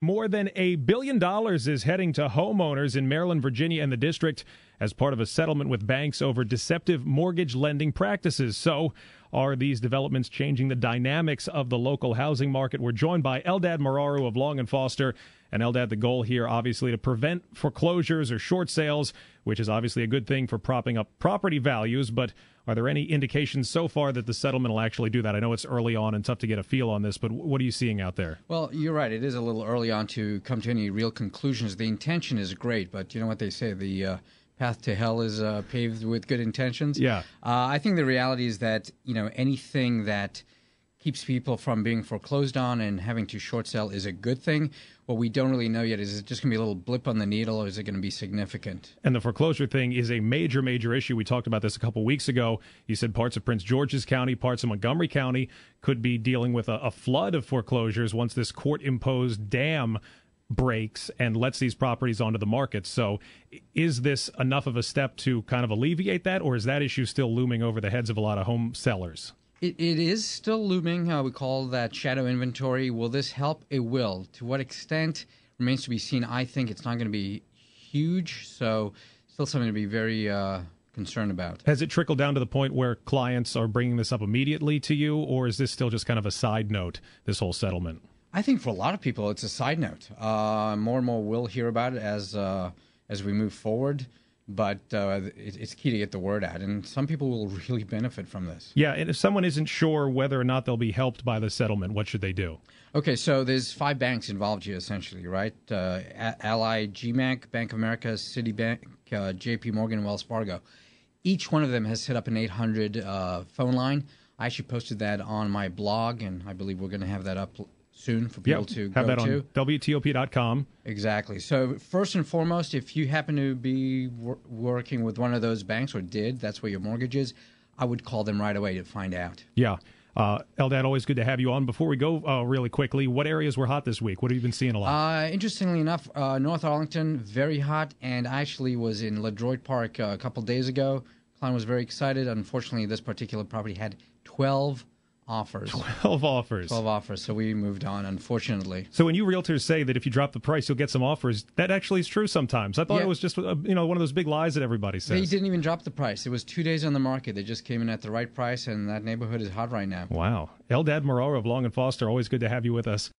More than $1 billion is heading to homeowners in Maryland, Virginia, and the district as part of a settlement with banks over deceptive mortgage lending practices. So, are these developments changing the dynamics of the local housing market? We're joined by Eldad Moraru of Long & Foster. And Eldad, the goal here, obviously, to prevent foreclosures or short sales, which is obviously a good thing for propping up property values. But are there any indications so far that the settlement will actually do that? I know it's early on and tough to get a feel on this, but what are you seeing out there? Well, you're right. It is a little early on to come to any real conclusions. The intention is great, but you know what they say, the path to hell is paved with good intentions. Yeah. I think the reality is that, anything that keeps people from being foreclosed on and having to short sell is a good thing. What we don't really know yet is it just going to be a little blip on the needle, or is it going to be significant? And the foreclosure thing is a major, major issue. We talked about this a couple weeks ago. You said parts of Prince George's County, parts of Montgomery County could be dealing with a flood of foreclosures once this court-imposed dam breaks and lets these properties onto the market. So is this enough of a step to kind of alleviate that, or is that issue still looming over the heads of a lot of home sellers? It is still looming. We call that shadow inventory. Will this help? It will. To what extent remains to be seen. I think it's not going to be huge, so still something to be very concerned about. Has it trickled down to the point where clients are bringing this up immediately to you, or is this still just kind of a side note, this whole settlement? I think for a lot of people it's a side note. More and more will hear about it as we move forward. But it's key to get the word out, and some people will really benefit from this. Yeah, and if someone isn't sure whether or not they'll be helped by the settlement, what should they do? Okay, so there's 5 banks involved here, essentially, right? Ally, GMAC, Bank of America, Citibank, JP Morgan, and Wells Fargo. Each one of them has set up an 800 phone line. I actually posted that on my blog, and I believe we're going to have that up soon for people to have go that to. On WTOP.com. Exactly. So first and foremost, if you happen to be working with one of those banks, or that's where your mortgage is, I would call them right away to find out. Yeah. Eldad, always good to have you on. Before we go really quickly, what areas were hot this week? What have you been seeing a lot? Interestingly enough, North Arlington, very hot, and I actually was in LaDroit Park a couple days ago. Client was very excited. Unfortunately, this particular property had 12 offers. 12 offers. 12 offers, so we moved on, unfortunately. So when you realtors say that if you drop the price, you'll get some offers, that actually is true sometimes. I thought it was just one of those big lies that everybody says. They didn't even drop the price. It was 2 days on the market. They just came in at the right price, and that neighborhood is hot right now. Wow. Eldad Moraru of Long & Foster, always good to have you with us.